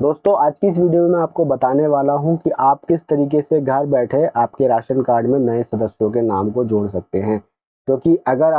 दोस्तों आज की इस वीडियो में मैं आपको बताने वाला हूं कि आप किस तरीके से घर बैठे आपके राशन कार्ड में नए सदस्यों के नाम को जोड़ सकते हैं। क्योंकि अगर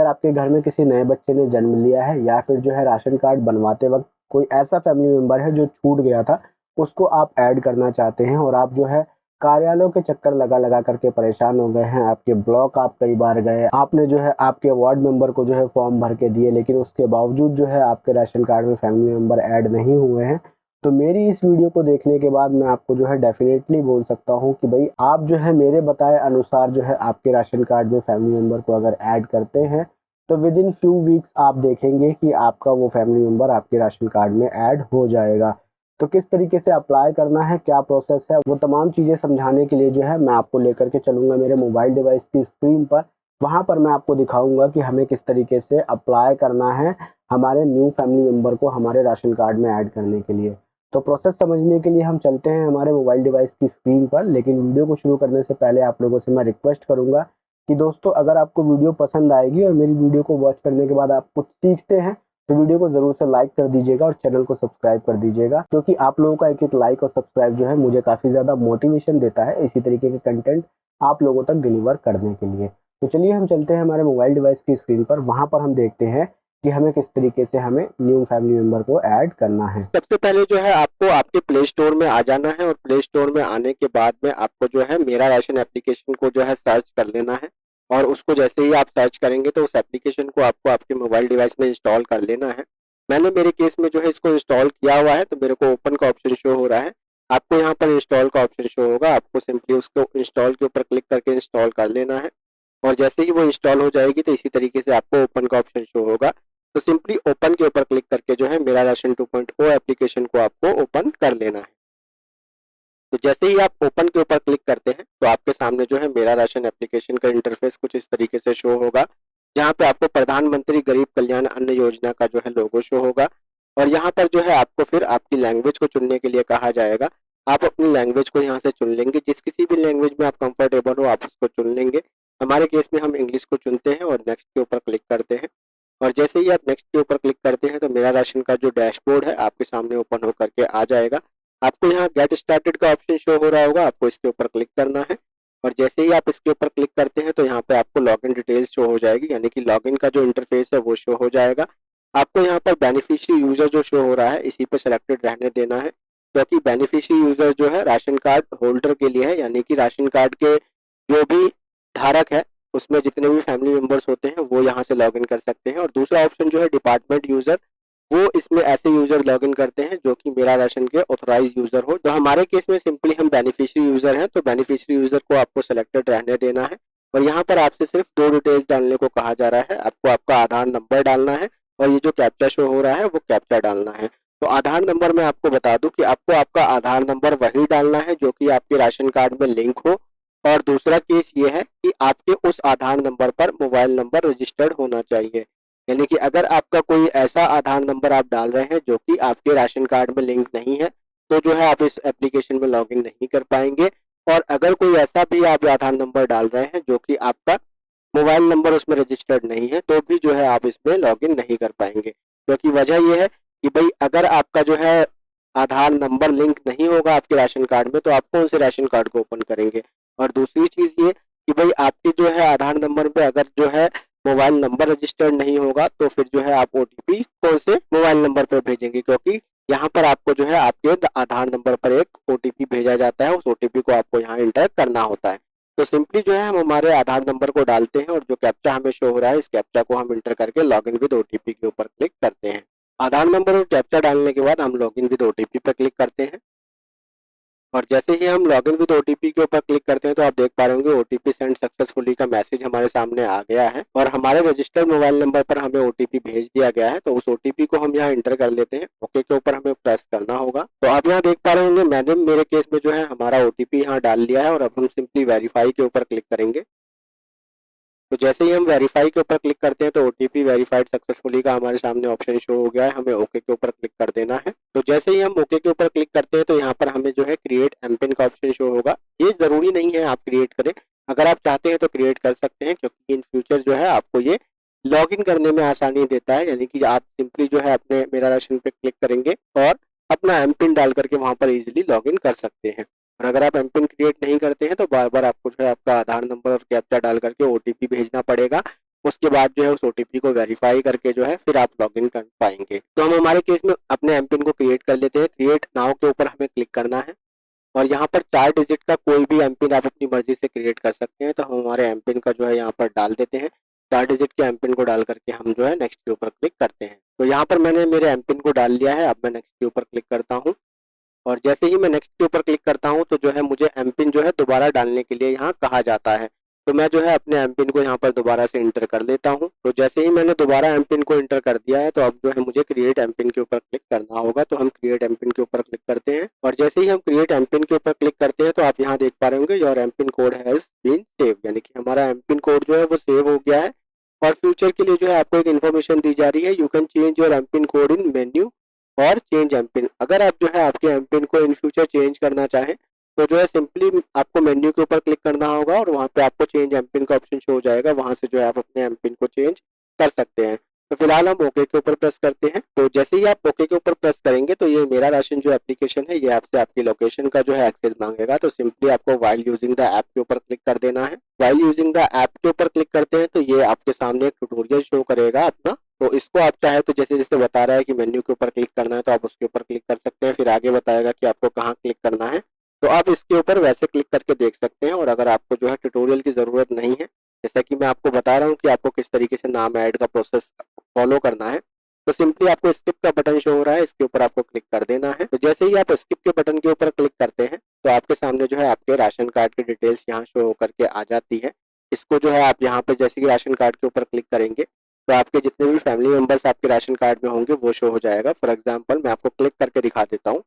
आपके घर में किसी नए बच्चे ने जन्म लिया है या फिर जो है राशन कार्ड बनवाते वक्त कोई ऐसा फैमिली मेंबर है जो छूट गया था, उसको आप ऐड करना चाहते हैं और आप जो है कार्यालयों के चक्कर लगा लगा करके परेशान हो गए हैं। आपके ब्लॉक आप कई बार गए, आपने जो है आपके वार्ड मेंबर को जो है फॉर्म भर के दिए, लेकिन उसके बावजूद जो है आपके राशन कार्ड में फैमिली मेंबर ऐड नहीं हुए हैं। तो मेरी इस वीडियो को देखने के बाद मैं आपको जो है डेफिनेटली बोल सकता हूँ कि भाई आप जो है मेरे बताए अनुसार जो है आपके राशन कार्ड में फैमिली मेंबर को अगर ऐड करते हैं तो विद इन फ्यू वीक्स आप देखेंगे कि आपका वो फैमिली मेंबर आपके राशन कार्ड में ऐड हो जाएगा। तो किस तरीके से अप्लाई करना है, क्या प्रोसेस है, वो तमाम चीज़ें समझाने के लिए जो है मैं आपको लेकर के चलूँगा मेरे मोबाइल डिवाइस की स्क्रीन पर। वहाँ पर मैं आपको दिखाऊँगा कि हमें किस तरीके से अप्लाई करना है हमारे न्यू फैमिली मेंबर को हमारे राशन कार्ड में ऐड करने के लिए। तो प्रोसेस समझने के लिए हम चलते हैं हमारे मोबाइल डिवाइस की स्क्रीन पर, लेकिन वीडियो को शुरू करने से पहले आप लोगों से मैं रिक्वेस्ट करूँगा कि दोस्तों अगर आपको वीडियो पसंद आएगी और मेरी वीडियो को वॉच करने के बाद आप कुछ सीखते हैं तो वीडियो को ज़रूर से लाइक कर दीजिएगा और चैनल को सब्सक्राइब कर दीजिएगा, क्योंकि आप लोगों का एक-एक लाइक और सब्सक्राइब जो है मुझे काफ़ी ज़्यादा मोटिवेशन देता है इसी तरीके के कंटेंट आप लोगों तक डिलीवर करने के लिए। तो चलिए हम चलते हैं हमारे मोबाइल डिवाइस की स्क्रीन पर, वहाँ पर हम देखते हैं कि हमें किस तरीके से हमें न्यू फैमिली मेंबर को ऐड करना है। सबसे पहले जो है आपको आपके प्ले स्टोर में आ जाना है और प्ले स्टोर में आने के बाद में आपको जो है मेरा राशन एप्लीकेशन को जो है सर्च कर लेना है। और उसको जैसे ही आप सर्च करेंगे तो उस एप्लीकेशन को आपको आपके मोबाइल डिवाइस में इंस्टॉल कर लेना है। मैंने मेरे केस में जो है इसको इंस्टॉल किया हुआ है तो मेरे को ओपन का ऑप्शन शो हो रहा है। आपको यहाँ पर इंस्टॉल का ऑप्शन शो होगा, आपको सिंपली उसको इंस्टॉल के ऊपर क्लिक करके इंस्टॉल कर लेना है। और जैसे ही वो इंस्टॉल हो जाएगी तो इसी तरीके से आपको ओपन का ऑप्शन शो होगा। तो सिंपली ओपन के ऊपर क्लिक करके जो है मेरा राशन 2.0 एप्लीकेशन को आपको ओपन कर लेना है। तो जैसे ही आप ओपन के ऊपर क्लिक करते हैं तो आपके सामने जो है मेरा राशन एप्लीकेशन का इंटरफेस कुछ इस तरीके से शो होगा, जहाँ पे आपको प्रधानमंत्री गरीब कल्याण अन्न योजना का जो है लोगो शो होगा। और यहाँ पर जो है आपको फिर आपकी लैंग्वेज को चुनने के लिए कहा जाएगा। आप अपनी लैंग्वेज को यहाँ से चुन लेंगे, जिस किसी भी लैंग्वेज में आप कंफर्टेबल हो आप उसको चुन लेंगे। हमारे केस में हम इंग्लिश को चुनते हैं और नेक्स्ट के ऊपर क्लिक करते हैं। और जैसे ही आप नेक्स्ट के ऊपर क्लिक करते हैं तो मेरा राशन का जो डैशबोर्ड है आपके सामने ओपन होकर के आ जाएगा। आपको यहाँ गेट स्टार्टेड का ऑप्शन शो हो रहा होगा, आपको इसके ऊपर क्लिक करना है। और जैसे ही आप इसके ऊपर क्लिक करते हैं तो यहाँ पे आपको लॉगिन डिटेल्स शो हो जाएगी, यानी कि लॉगिन का जो इंटरफेस है वो शो हो जाएगा। आपको यहाँ पर बेनिफिशियरी यूजर जो शो हो रहा है इसी पे सेलेक्टेड रहने देना है, क्योंकि बेनिफिशियरी यूजर जो है राशन कार्ड होल्डर के लिए है, यानी कि राशन कार्ड के जो भी धारक है उसमें जितने भी फैमिली मेंबर्स होते हैं वो यहाँ से लॉगिन कर सकते हैं। और दूसरा ऑप्शन जो है डिपार्टमेंट यूजर, वो इसमें ऐसे यूजर लॉगिन करते हैं जो कि मेरा राशन के ऑथराइज यूजर हो। तो हमारे केस में सिंपली हम बेनिफिशियरी यूजर हैं, तो बेनिफिशियरी यूजर को आपको सेलेक्टेड रहने देना है। और यहाँ पर आपसे सिर्फ दो डिटेल्स डालने को कहा जा रहा है, आपको आपका आधार नंबर डालना है और ये जो कैप्चा शो हो रहा है वो कैप्चा डालना है। तो आधार नंबर मैं आपको बता दूं कि आपको आपका आधार नंबर वही डालना है जो कि आपके राशन कार्ड में लिंक हो। और दूसरा केस ये है कि आपके उस आधार नंबर पर मोबाइल नंबर रजिस्टर्ड होना चाहिए, यानी कि अगर आपका कोई ऐसा आधार नंबर आप डाल रहे हैं जो कि आपके राशन कार्ड में लिंक नहीं है तो जो है आप इस एप्लीकेशन में लॉगिन नहीं कर पाएंगे। और अगर कोई ऐसा भी आप आधार नंबर डाल रहे हैं जो कि आपका मोबाइल नंबर उसमें रजिस्टर्ड नहीं है तो भी जो है आप इसमें लॉगिन नहीं कर पाएंगे, क्योंकि वजह यह है कि भाई अगर आपका जो है आधार नंबर लिंक नहीं होगा आपके राशन कार्ड में तो आप कौन से राशन कार्ड को ओपन करेंगे। और दूसरी चीज ये कि भाई आपके जो है आधार नंबर पे अगर जो है मोबाइल नंबर रजिस्टर्ड नहीं होगा तो फिर जो है आप ओटीपी कौन से मोबाइल नंबर पर भेजेंगे, क्योंकि यहाँ पर आपको जो है आपके आधार नंबर पर एक ओटीपी भेजा जाता है, उस ओटीपी को आपको यहाँ इंटर करना होता है। तो सिंपली जो है हम हमारे आधार नंबर को डालते हैं और जो कैप्चा हमें शो हो रहा है इस कैप्चा को हम इंटर करके लॉगिन विद ओटीपी के ऊपर क्लिक करते हैं। आधार नंबर और कैप्चा डालने के बाद हम लॉगिन विद ओटीपी पर क्लिक करते हैं। और जैसे ही हम लॉगिन विद ओटीपी के ऊपर क्लिक करते हैं तो आप देख पा रहे होंगे ओटीपी सेंड सक्सेसफुली का मैसेज हमारे सामने आ गया है और हमारे रजिस्टर्ड मोबाइल नंबर पर हमें ओटीपी भेज दिया गया है। तो उस ओटीपी को हम यहाँ इंटर कर लेते हैं, ओके के ऊपर हमें प्रेस करना होगा। तो आप यहाँ देख पा रहे होंगे मैंने मेरे केस में जो है हमारा ओटीपी यहाँ डाल लिया है और अब हम सिंपली वेरीफाई के ऊपर क्लिक करेंगे। तो जैसे ही हम वेरीफाई के ऊपर क्लिक करते हैं तो ओटीपी वेरीफाइड सक्सेसफुली का हमारे सामने ऑप्शन शो हो गया है, हमें ओके के ऊपर क्लिक कर देना है। तो जैसे ही हम ओके के ऊपर क्लिक करते हैं तो यहाँ पर हमें जो है क्रिएट एमपिन का ऑप्शन शो होगा। ये जरूरी नहीं है आप क्रिएट करें, अगर आप चाहते हैं तो क्रिएट कर सकते हैं, क्योंकि इन फ्यूचर जो है आपको ये लॉगिन करने में आसानी देता है, यानी कि आप सिंपली जो है अपने मेरा राशन पे क्लिक करेंगे और अपना एम पिन डाल करके वहाँ पर इजीली लॉगिन कर सकते हैं। और अगर आप एम पिन क्रिएट नहीं करते हैं तो बार बार आपको जो है आपका आधार नंबर और कैप्चा डाल करके ओटीपी भेजना पड़ेगा। उसके बाद जो है उस ओटीपी को वेरीफाई करके जो है फिर आप लॉगिन कर पाएंगे। तो हम हमारे केस में अपने एम पिन को क्रिएट कर लेते हैं। क्रिएट नाउ के ऊपर हमें क्लिक करना है और यहाँ पर 4 डिजिट का कोई भी एम पिन आप अपनी मर्जी से क्रिएट कर सकते हैं। तो हम हमारे एम पिन का जो है यहाँ पर डाल देते हैं। 4 डिजिट के एम पिन को डाल करके हम जो है नेक्स्ट के ऊपर क्लिक करते हैं। तो यहाँ पर मैंने मेरे एम पिन को डाल लिया है। अब मैं नेक्स्ट के ऊपर क्लिक करता हूँ और जैसे ही मैं नेक्स्ट के ऊपर क्लिक करता हूँ तो जो है मुझे एम पिन जो है दोबारा डालने के लिए यहाँ कहा जाता है। तो मैं जो है अपने एम पिन को यहाँ पर दोबारा से इंटर कर लेता हूँ। तो जैसे ही मैंने दोबारा एम पिन को इंटर कर दिया है तो अब जो है मुझे क्रिएट एम पिन के ऊपर क्लिक करना होगा। तो हम क्रिएट एम पिन के ऊपर क्लिक करते हैं और जैसे ही हम क्रिएट एम पिन के ऊपर क्लिक करते हैं तो आप यहाँ देख पा रहे होंगे your M pin code has been save, यानी कि हमारा एम पिन कोड जो है वो सेव हो गया है। और फ्यूचर के लिए जो है आपको एक इन्फॉर्मेशन दी जा रही है, you can change your M pin code in menu और चेंज एम पिन। अगर आप जो है आपके एम पिन को इन फ्यूचर चेंज करना चाहें तो जो है सिंपली आपको मेन्यू के ऊपर क्लिक करना होगा और वहाँ पे आपको चेंज एम पिन का ऑप्शन शो हो जाएगा। वहाँ से जो है आप अपने एम पिन को चेंज कर सकते हैं। तो फिलहाल हम ओके के ऊपर प्रेस करते हैं। तो जैसे ही आप ओके के ऊपर प्रेस करेंगे तो ये मेरा राशन जो एप्लीकेशन है ये आपसे आपकी लोकेशन का जो है एक्सेस मांगेगा। तो सिंपली आपको वाइल यूजिंग द ऐप के ऊपर क्लिक कर देना है। वाइल यूजिंग द ऐप के ऊपर क्लिक करते हैं तो ये आपके सामने एक ट्यूटोरियल शो करेगा अपना। तो इसको आप चाहे तो जैसे जैसे बता रहा है कि मेन्यू के ऊपर क्लिक करना है तो आप उसके ऊपर क्लिक कर सकते हैं। फिर आगे बताएगा कि आपको कहाँ क्लिक करना है तो आप इसके ऊपर वैसे क्लिक करके देख सकते हैं। और अगर आपको जो है ट्यूटोरियल की ज़रूरत नहीं है, जैसा कि मैं आपको बता रहा हूँ कि आपको किस तरीके से नाम ऐड का प्रोसेस फॉलो करना है, तो सिंपली आपको स्किप का बटन शो हो रहा है, इसके ऊपर आपको क्लिक कर देना है। तो जैसे ही आप स्किप के बटन के ऊपर क्लिक करते हैं तो आपके सामने जो है आपके राशन कार्ड की डिटेल्स यहाँ शो होकर के आ जाती है। इसको जो है आप यहाँ पे जैसे कि राशन कार्ड के ऊपर क्लिक करेंगे तो आपके जितने भी फैमिली मेंबर्स आपके राशन कार्ड में होंगे वो शो हो जाएगा। फॉर एग्जांपल मैं आपको क्लिक करके दिखा देता हूँ।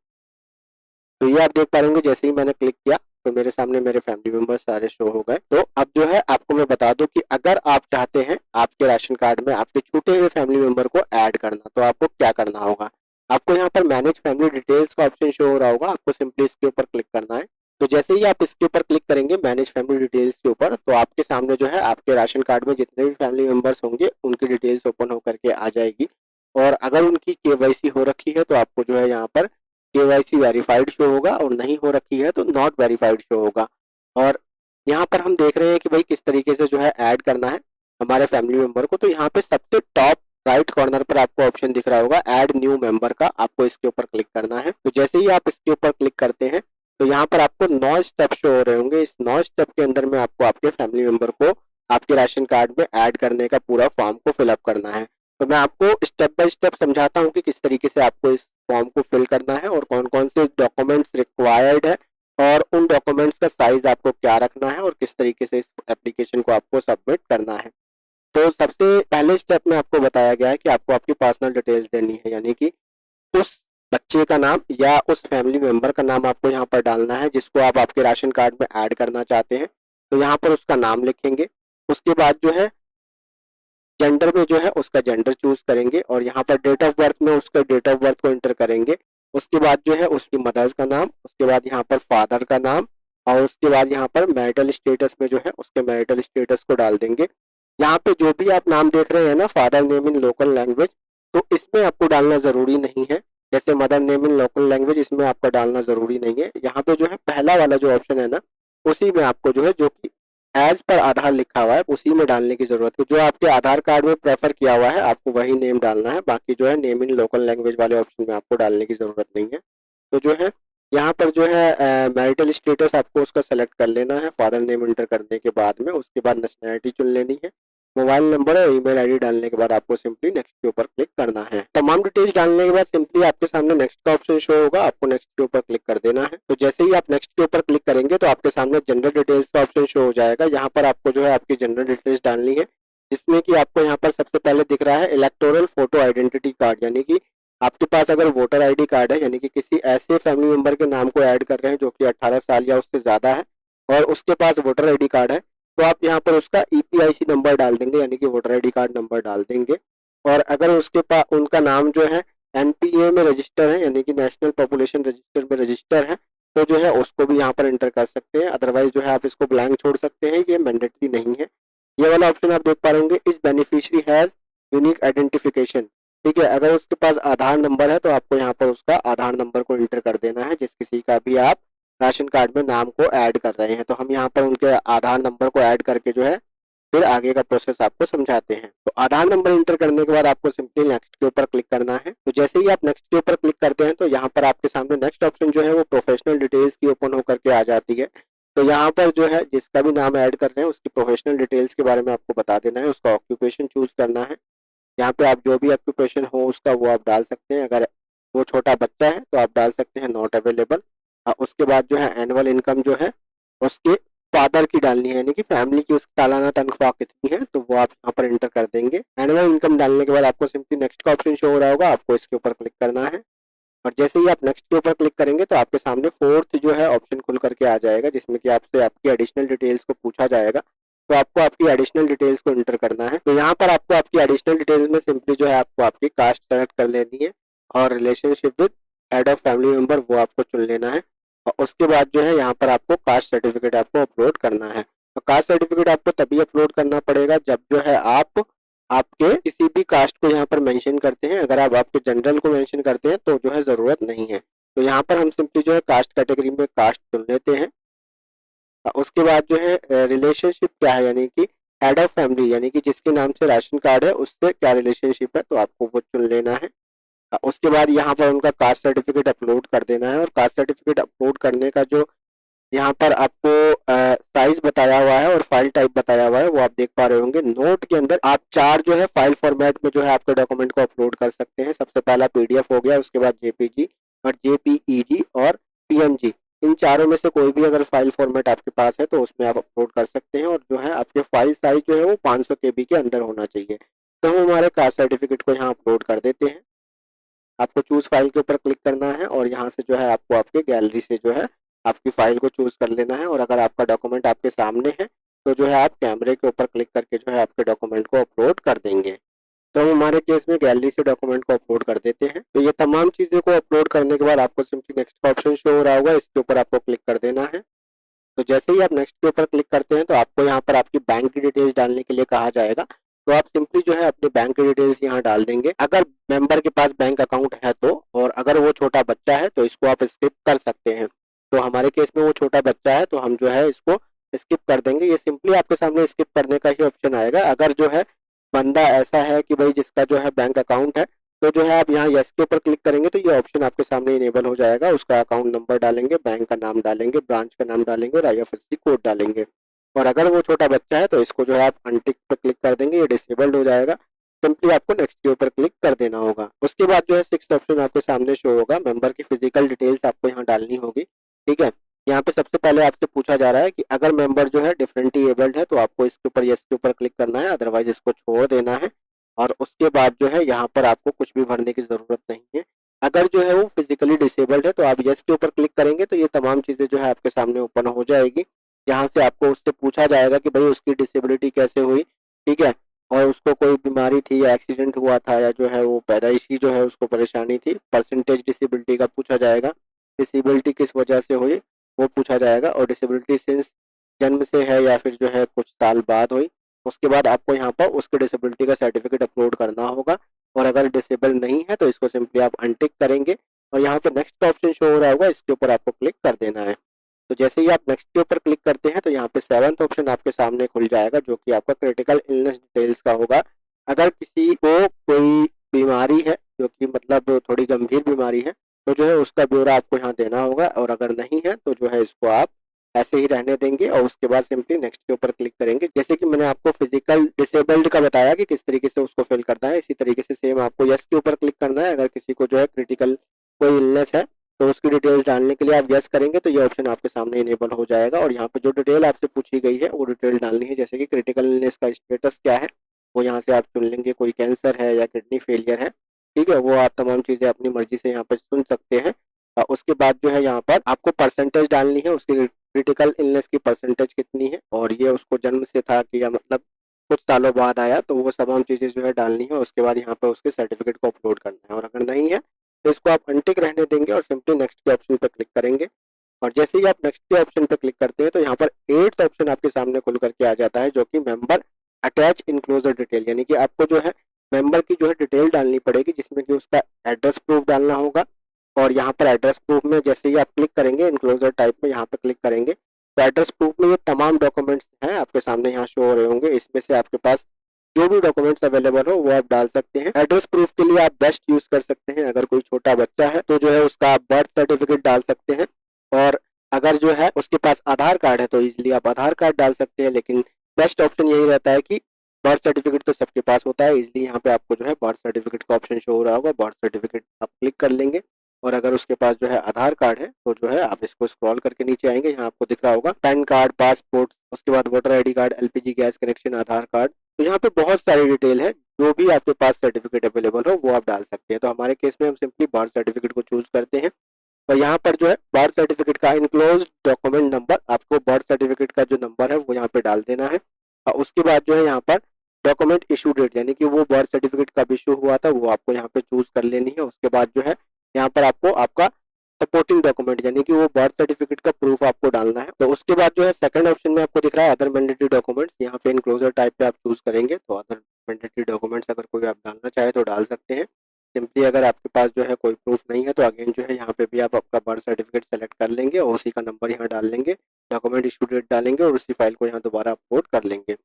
तो ये आप देख पा रहे होंगे जैसे ही मैंने क्लिक किया तो मेरे सामने मेरे फैमिली मेंबर्स सारे शो हो गए। तो अब जो है आपको मैं बता दूं कि अगर आप चाहते हैं आपके राशन कार्ड में आपके छूटे हुए फैमिली मेंबर को ऐड करना तो आपको क्या करना होगा। आपको यहाँ पर मैनेज फैमिली डिटेल्स का ऑप्शन शो हो रहा होगा, आपको सिंपली इसके ऊपर क्लिक करना है। तो जैसे ही आप इसके ऊपर क्लिक करेंगे मैनेज फैमिली डिटेल्स के ऊपर तो आपके सामने जो है आपके राशन कार्ड में जितने भी फैमिली मेंबर्स होंगे उनकी डिटेल्स ओपन होकर के आ जाएगी। और अगर उनकी केवाईसी हो रखी है तो आपको जो है यहाँ पर केवाईसी वेरीफाइड शो होगा और नहीं हो रखी है तो नॉट वेरीफाइड शो होगा। और यहाँ पर हम देख रहे हैं कि भाई किस तरीके से जो है ऐड करना है हमारे फैमिली मेंबर को। तो यहाँ पे सबसे टॉप राइट कॉर्नर पर आपको ऑप्शन दिख रहा होगा ऐड न्यू मेंबर का, आपको इसके ऊपर क्लिक करना है। तो जैसे ही आप इसके ऊपर क्लिक करते हैं तो यहाँ पर आपको 9 स्टेप शो हो रहे होंगे। इस 9 स्टेप के अंदर में आपको आपके फैमिली मेंबर को आपके राशन कार्ड में ऐड करने का पूरा फॉर्म को फिलअप करना है। तो मैं आपको स्टेप बाय स्टेप समझाता हूँ कि किस तरीके से आपको इस फॉर्म को फिल करना है और कौन कौन से डॉक्यूमेंट्स रिक्वायर्ड है और उन डॉक्यूमेंट्स का साइज आपको क्या रखना है और किस तरीके से इस एप्लीकेशन को आपको सबमिट करना है। तो सबसे पहले स्टेप में आपको बताया गया है कि आपको आपकी पर्सनल डिटेल्स देनी है, यानी कि उस बच्चे का नाम या उस फैमिली मेंबर का नाम आपको यहाँ पर डालना है जिसको आप आपके राशन कार्ड में ऐड करना चाहते हैं। तो यहाँ पर उसका नाम लिखेंगे। उसके बाद जो है जेंडर में जो है उसका जेंडर चूज करेंगे और यहाँ पर डेट ऑफ बर्थ में उसका डेट ऑफ बर्थ को एंटर करेंगे। उसके बाद जो है उसकी मदर्स का नाम, उसके बाद यहाँ पर फादर का नाम और उसके बाद यहाँ पर मैरिटल स्टेटस में जो है उसके मैरिटल स्टेटस को डाल देंगे। यहाँ पे जो भी आप नाम देख रहे हैं ना father name in local language, तो इसमें आपको डालना जरूरी नहीं है। जैसे mother name in local language इसमें आपका डालना जरूरी नहीं है। यहाँ पे जो है पहला वाला जो ऑप्शन है ना उसी में आपको जो है जो कि एज पर आधार लिखा हुआ है उसी में डालने की जरूरत है। जो आपके आधार कार्ड में प्रेफर किया हुआ है आपको वही नेम डालना है। बाकी जो है नेम इन लोकल लैंग्वेज वाले ऑप्शन में आपको डालने की जरूरत नहीं है। तो जो है यहाँ पर जो है मैरिटल स्टेटस आपको उसका सेलेक्ट कर लेना है फादर नेम एंटर करने के बाद में। उसके बाद नेशनैलिटी चुन लेनी है। मोबाइल नंबर और ईमेल आईडी डालने के बाद आपको सिंपली नेक्स्ट के ऊपर क्लिक करना है। तमाम डिटेल्स डालने के बाद सिंपली आपके सामने नेक्स्ट का ऑप्शन शो होगा, आपको नेक्स्ट के ऊपर क्लिक कर देना है। तो जैसे ही आप नेक्स्ट के ऊपर क्लिक करेंगे तो आपके सामने जनरल डिटेल्स का ऑप्शन शो हो जाएगा। यहाँ पर आपको जो है आपकी जनरल डिटेल्स डालनी है जिसमें कि आपको यहाँ पर सबसे पहले दिख रहा है इलेक्टोरल फोटो आइडेंटिटी कार्ड, यानी कि आपके पास अगर वोटर आईडी कार्ड है यानी कि किसी ऐसे फैमिली मेंबर के नाम को ऐड कर रहे हैं जो कि 18 साल या उससे ज्यादा है और उसके पास वोटर आईडी कार्ड है तो आप यहाँ पर उसका ईपीआईसी नंबर डाल देंगे, यानी कि वोटर आईडी कार्ड नंबर डाल देंगे। और अगर उसके पास उनका नाम जो है एनपीए में रजिस्टर है यानी कि नेशनल पॉपुलेशन रजिस्टर में रजिस्टर है तो जो है उसको भी यहाँ पर एंटर कर सकते हैं। अदरवाइज जो है आप इसको ब्लैंक छोड़ सकते हैं, ये मैंडेटरी नहीं है। ये वाला ऑप्शन आप देख पा रहे होंगे, इस बेनिफिशियरी हैज यूनिक आइडेंटिफिकेशन। ठीक है, अगर उसके पास आधार नंबर है तो आपको यहाँ पर उसका आधार नंबर को इंटर कर देना है, जिस किसी का भी आप राशन कार्ड में नाम को ऐड कर रहे हैं। तो हम यहाँ पर उनके आधार नंबर को ऐड करके जो है फिर आगे का प्रोसेस आपको समझाते हैं। तो आधार नंबर इंटर करने के बाद आपको सिंपली नेक्स्ट के ऊपर क्लिक करना है। तो जैसे ही आप नेक्स्ट के ऊपर क्लिक करते हैं तो यहाँ पर आपके सामने नेक्स्ट ऑप्शन जो है वो प्रोफेशनल डिटेल्स की ओपन होकर के आ जाती है। तो यहाँ पर जो है जिसका भी नाम ऐड कर रहे हैं उसकी प्रोफेशनल डिटेल्स के बारे में आपको बता देना है, उसका ऑक्यूपेशन चूज करना है। यहाँ पे आप जो भी ऑक्यूपेशन हो उसका वो आप डाल सकते हैं। अगर वो छोटा बच्चा है तो आप डाल सकते हैं नॉट अवेलेबल। उसके बाद जो है एनुअल इनकम जो है उसके फादर की डालनी है, यानी कि फैमिली की उसकी सालाना तनख्वाह कितनी है तो वो आप यहाँ पर इंटर कर देंगे। एनुअल इनकम डालने के बाद आपको सिंपली नेक्स्ट का ऑप्शन शो हो रहा होगा, आपको इसके ऊपर क्लिक करना है। और जैसे ही आप नेक्स्ट के ऊपर क्लिक करेंगे तो आपके सामने फोर्थ जो है ऑप्शन खुल करके आ जाएगा, जिसमें कि आपसे आपकी एडिशनल डिटेल्स को पूछा जाएगा। तो आपको आपकी एडिशनल डिटेल्स को इंटर करना है। तो यहाँ पर आपको आपकी एडिशनल डिटेल्स में सिंपली जो है आपको आपकी कास्ट सेलेक्ट कर लेनी है और relationship with head of family member वो आपको चुन लेना है। और उसके बाद जो है यहाँ पर आपको कास्ट सर्टिफिकेट आपको अपलोड करना है। और कास्ट सर्टिफिकेट आपको तभी अपलोड करना पड़ेगा जब जो है आप आपके किसी भी कास्ट को यहाँ पर मेंशन करते हैं। अगर आप आपके जनरल को मेंशन करते हैं तो जो है ज़रूरत नहीं है। तो यहाँ पर हम सिंपली जो है कास्ट कैटेगरी में कास्ट चुन लेते हैं। उसके बाद जो है रिलेशनशिप क्या है, यानी कि हेड ऑफ फैमिली, यानी कि जिसके नाम से राशन कार्ड है उससे क्या रिलेशनशिप है तो आपको वो चुन लेना है। उसके बाद यहाँ पर उनका कास्ट सर्टिफिकेट अपलोड कर देना है। और कास्ट सर्टिफिकेट अपलोड करने का जो यहाँ पर आपको साइज बताया हुआ है और फाइल टाइप बताया हुआ है वो आप देख पा रहे होंगे। नोट के अंदर आप चार जो है फाइल फॉर्मेट में जो है आपके डॉक्यूमेंट को अपलोड कर सकते हैं। सबसे पहला पीडीएफ हो गया, उसके बाद जेपीजी और जेपीईजी और पीएनजी। इन चारों में से कोई भी अगर फाइल फॉर्मेट आपके पास है तो उसमें आप अपलोड कर सकते हैं। और जो है आपके फाइल साइज जो है वो 500 केबी के अंदर होना चाहिए। तो हम हमारे कास्ट सर्टिफिकेट को यहाँ अपलोड कर देते हैं। आपको चूज फाइल के ऊपर क्लिक करना है और यहाँ से जो है आपको आपके गैलरी से जो है आपकी फाइल को चूज कर लेना है। और अगर आपका डॉक्यूमेंट आपके सामने है तो जो है आप कैमरे के ऊपर क्लिक करके जो है आपके डॉक्यूमेंट को अपलोड कर देंगे। तो हम हमारे केस में गैलरी से डॉक्यूमेंट को अपलोड कर देते हैं। तो ये तमाम चीज़ें को अपलोड करने के बाद आपको सिंपली नेक्स्ट का ऑप्शन शो हो रहा होगा, इसके ऊपर आपको क्लिक कर देना है। तो जैसे ही आप नेक्स्ट के ऊपर क्लिक करते हैं तो आपको यहाँ पर आपकी बैंक की डिटेल्स डालने के लिए कहा जाएगा। तो आप सिंपली जो है अपनी बैंक की डिटेल्स यहाँ डाल देंगे अगर मेंबर के पास बैंक अकाउंट है तो। और अगर वो छोटा बच्चा है तो इसको आप स्किप कर सकते हैं। तो हमारे केस में वो छोटा बच्चा है तो हम जो है इसको स्किप कर देंगे। ये सिंपली आपके सामने स्किप करने का ही ऑप्शन आएगा। अगर जो है बंदा ऐसा है कि भाई जिसका जो है बैंक अकाउंट है तो जो है आप यहाँ यस के ऊपर क्लिक करेंगे तो ये ऑप्शन आपके सामने इनेबल हो जाएगा। उसका अकाउंट नंबर डालेंगे, बैंक का नाम डालेंगे, ब्रांच का नाम डालेंगे और आईएफएससी कोड डालेंगे। और अगर वो छोटा बच्चा है तो इसको जो है आप अनटिक पे क्लिक कर देंगे, ये डिसेबल्ड हो जाएगा। सिंपली आपको नेक्स्ट के ऊपर क्लिक कर देना होगा। उसके बाद जो है सिक्स्थ ऑप्शन आपके सामने शो होगा, मेंबर की फिजिकल डिटेल्स आपको यहाँ डालनी होगी। ठीक है, यहाँ पे सबसे पहले आपसे पूछा जा रहा है कि अगर मेंबर जो है डिफरेंटली एबल्ड है तो आपको इसके ऊपर यस के ऊपर क्लिक करना है, अदरवाइज इसको छोड़ देना है। और उसके बाद जो है यहाँ पर आपको कुछ भी भरने की ज़रूरत नहीं है। अगर जो है वो फिजिकली डिसेबल्ड है तो आप यस के ऊपर क्लिक करेंगे तो ये तमाम चीज़ें जो है आपके सामने ओपन हो जाएगी, जहाँ से आपको उससे पूछा जाएगा कि भाई उसकी डिसेबिलिटी कैसे हुई। ठीक है, और उसको कोई बीमारी थी या एक्सीडेंट हुआ था या जो है वो पैदाइशी जो है उसको परेशानी थी। परसेंटेज डिसेबिलिटी का पूछा जाएगा, डिसेबिलिटी किस वजह से हुई वो पूछा जाएगा। और डिसेबिलिटी सिंस जन्म से है या फिर जो है कुछ साल बाद हुई। उसके बाद आपको यहाँ पर उसके डिसेबिलिटी का सर्टिफिकेट अपलोड करना होगा। और अगर डिसेबल नहीं है तो इसको सिंपली आप अनटिक करेंगे और यहाँ पर नेक्स्ट का ऑप्शन शो हो रहा होगा, इसके ऊपर आपको क्लिक कर देना है। तो जैसे ही आप नेक्स्ट के ऊपर क्लिक करते हैं तो यहाँ पे सेवंथ ऑप्शन आपके सामने खुल जाएगा, जो कि आपका क्रिटिकल इलनेस डिटेल्स का होगा। अगर किसी को कोई बीमारी है जो कि मतलब थोड़ी गंभीर बीमारी है तो जो है उसका ब्यौरा आपको यहाँ देना होगा। और अगर नहीं है तो जो है इसको आप ऐसे ही रहने देंगे और उसके बाद सिंपली नेक्स्ट के ऊपर क्लिक करेंगे। जैसे कि मैंने आपको फिजिकल डिसेबल्ड का बताया कि किस तरीके से उसको फिल करना है, इसी तरीके से सेम आपको यस के ऊपर क्लिक करना है। अगर किसी को जो है क्रिटिकल कोई इलनेस है तो उसकी डिटेल्स डालने के लिए आप यस करेंगे तो ये ऑप्शन आपके सामने इनेबल हो जाएगा। और यहाँ पे जो डिटेल आपसे पूछी गई है वो डिटेल डालनी है, जैसे कि क्रिटिकल इलनेस का स्टेटस क्या है वो यहाँ से आप चुन लेंगे। कोई कैंसर है या किडनी फेलियर है, ठीक है, वो आप तमाम चीज़ें अपनी मर्जी से यहाँ पर चुन सकते हैं। उसके बाद जो है यहाँ पर आपको परसेंटेज डालनी है, उसकी क्रिटिकल इलनेस की परसेंटेज कितनी है और ये उसको जन्म से था कि या मतलब कुछ सालों बाद आया, तो वो तमाम चीज़ें जो है डालनी है। उसके बाद यहाँ पर उसके सर्टिफिकेट को अपलोड करना है। और अगर नहीं है तो इसको आप अनटिक रहने देंगे और सिंपली नेक्स्ट के ऑप्शन पर क्लिक करेंगे। और जैसे ही आप नेक्स्ट के ऑप्शन पर क्लिक करते हैं तो यहाँ पर एट्थ ऑप्शन आपके सामने खुल करके आ जाता है, जो कि मेंबर अटैच इनक्लोजर डिटेल, यानी कि आपको जो है मेंबर की जो है डिटेल डालनी पड़ेगी, जिसमें कि उसका एड्रेस प्रूफ डालना होगा। और यहाँ पर एड्रेस प्रूफ में जैसे ही आप क्लिक करेंगे इनक्लोजर टाइप में, यहाँ पे क्लिक करेंगे तो एड्रेस प्रूफ में ये तमाम डॉक्यूमेंट्स हैं आपके सामने यहाँ शो हो रहे होंगे। इसमें से आपके पास जो भी डॉक्यूमेंट्स अवेलेबल हो वो आप डाल सकते हैं। एड्रेस प्रूफ के लिए आप बेस्ट यूज कर सकते हैं, अगर कोई छोटा बच्चा है तो जो है उसका आप बर्थ सर्टिफिकेट डाल सकते हैं। और अगर जो है उसके पास आधार कार्ड है तो इजिली आप आधार कार्ड डाल सकते हैं। लेकिन बेस्ट ऑप्शन यही रहता है कि बर्थ सर्टिफिकेट तो सबके पास होता है, इसलिए यहाँ पे आपको जो है बर्थ सर्टिफिकेट का ऑप्शन शो हो रहा होगा, बर्थ सर्टिफिकेट आप क्लिक कर लेंगे। और अगर उसके पास जो है आधार कार्ड है तो जो है आप इसको स्क्रॉल करके नीचे आएंगे, यहाँ आपको दिख रहा होगा पैन कार्ड, पासपोर्ट, उसके बाद voter ID card, LPG gas connection, Aadhaar card. तो यहाँ पे बहुत सारी डिटेल है, जो भी आपके पास सर्टिफिकेट अवेलेबल हो वो आप डाल सकते हैं। तो हमारे केस में हम सिंपली बर्थ सर्टिफिकेट को चूज करते हैं और यहाँ पर जो है बर्थ सर्टिफिकेट का इनक्लोज डॉक्यूमेंट नंबर, आपको बर्थ सर्टिफिकेट का जो नंबर है वो यहाँ पे डाल देना है। और उसके बाद जो है यहाँ पर डॉक्यूमेंट इशू डेट, यानी कि वो बर्थ सर्टिफिकेट कब इशू हुआ था वो आपको यहाँ पे चूज कर लेनी है। उसके बाद जो है यहाँ पर आपको आपका सपोर्टिंग डॉक्यूमेंट, यानी कि वो बर्थ सर्टिफिकेट का प्रूफ आपको डालना है। तो उसके बाद जो है सेकंड ऑप्शन में आपको दिख रहा है अदर मैंडेटरी डॉक्यूमेंट्स, यहाँ पे इनक्लोजर टाइप पे आप चूज करेंगे। तो अदर मैंडेटरी डॉक्यूमेंट्स अगर कोई आप डालना चाहे तो डाल सकते हैं। सिंपली अगर आपके पास जो है कोई प्रूफ नहीं है तो अगेन जो है यहाँ पे भी आप आपका बर्थ सर्टिफिकेट सेलेक्ट कर लेंगे और उसी का नंबर यहाँ डाल लेंगे, डॉक्यूमेंट इशू डेट डालेंगे और उसी फाइल को यहाँ दोबारा अपलोड कर लेंगे।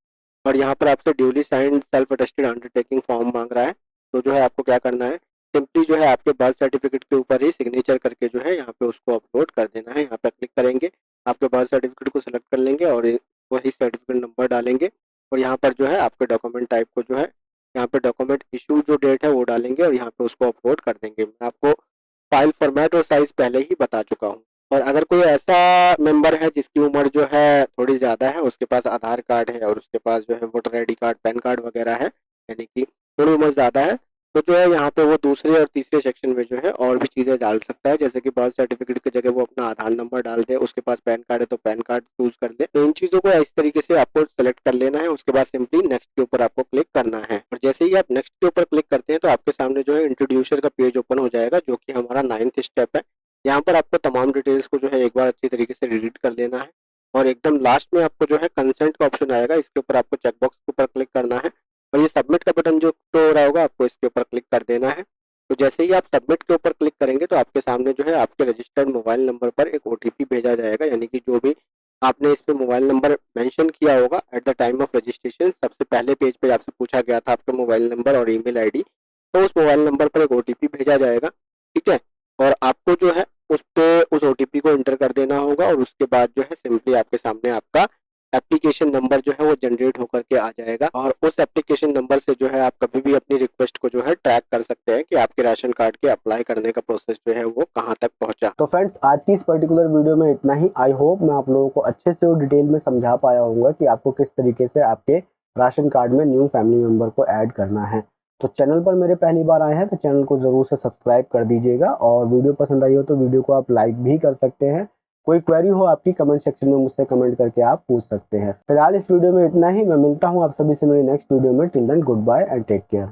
और यहाँ पर आपसे duly signed self attested undertaking form मांग रहा है। तो जो है आपको क्या करना है, सिंपली जो है आपके बर्थ सर्टिफिकेट के ऊपर ही सिग्नेचर करके जो है यहाँ पे उसको अपलोड कर देना है। यहाँ पे क्लिक करेंगे, आपके बर्थ सर्टिफिकेट को सिलेक्ट कर लेंगे और वही सर्टिफिकेट नंबर डालेंगे। और यहाँ पर जो है आपके डॉक्यूमेंट टाइप को जो है यहाँ पे डॉक्यूमेंट इशू जो डेट है वो डालेंगे और यहाँ पे उसको अपलोड कर देंगे। मैं आपको फाइल फॉर्मेट और साइज पहले ही बता चुका हूँ। और अगर कोई ऐसा मेंबर है जिसकी उम्र जो है थोड़ी ज़्यादा है, उसके पास आधार कार्ड है और उसके पास जो है voter ID card, pan card वगैरह है, यानी कि थोड़ी उम्र ज़्यादा है, तो जो है यहाँ पे वो दूसरे और तीसरे सेक्शन में जो है और भी चीज़ें डाल सकता है। जैसे कि बर्थ सर्टिफिकेट की जगह वो अपना आधार नंबर डाल दे, उसके पास पैन कार्ड है तो पैन कार्ड चूज कर ले। तो इन चीज़ों को इस तरीके से आपको सेलेक्ट कर लेना है। उसके बाद सिंपली नेक्स्ट के ऊपर आपको क्लिक करना है और जैसे ही आप नेक्स्ट के ऊपर क्लिक करते हैं तो आपके सामने जो है इंट्रोड्यूसर का पेज ओपन हो जाएगा, जो कि हमारा 9th स्टेप है। यहाँ पर आपको तमाम डिटेल्स को जो है एक बार अच्छी तरीके से रीड कर लेना है और एकदम लास्ट में आपको जो है कंसेंट का ऑप्शन आएगा, इसके ऊपर आपको चेकबॉक्स के ऊपर क्लिक करना है और ये सबमिट का बटन जो शो हो रहा होगा आपको इसके ऊपर क्लिक कर देना है। तो जैसे ही आप सबमिट के ऊपर क्लिक करेंगे तो आपके सामने जो है आपके रजिस्टर्ड मोबाइल नंबर पर एक ओटीपी भेजा जाएगा, यानी कि जो भी आपने इस पे मोबाइल नंबर मेंशन किया होगा at the time of registration, सबसे पहले पेज पे आपसे पूछा गया था आपका मोबाइल नंबर और ईमेल आईडी, तो उस मोबाइल नंबर पर एक ओटीपी भेजा जाएगा, ठीक है। और आपको जो है उस पे उस ओटीपी को एंटर कर देना होगा और उसके बाद जो है सिंपली आपके सामने आपका एप्लीकेशन नंबर जो है वो जनरेट होकर के आ जाएगा और उस एप्लीकेशन नंबर से जो है आप कभी भी अपनी रिक्वेस्ट को जो है ट्रैक कर सकते हैं कि आपके राशन कार्ड के अप्लाई करने का प्रोसेस जो है वो कहाँ तक पहुंचा। तो फ्रेंड्स आज की इस पर्टिकुलर वीडियो में इतना ही। आई होप मैं आप लोगों को अच्छे से और डिटेल में समझा पाया होऊंगा कि आपको किस तरीके से आपके राशन कार्ड में न्यू फैमिली मेंबर को ऐड करना है। तो चैनल पर मेरे पहली बार आए हैं तो चैनल को ज़रूर से सब्सक्राइब कर दीजिएगा और वीडियो पसंद आई हो तो वीडियो को आप लाइक भी कर सकते हैं। कोई क्वेरी हो आपकी कमेंट सेक्शन में मुझसे कमेंट करके आप पूछ सकते हैं। फिलहाल इस वीडियो में इतना ही। मैं मिलता हूँ आप सभी से मेरी नेक्स्ट वीडियो में। Till then goodbye and take care.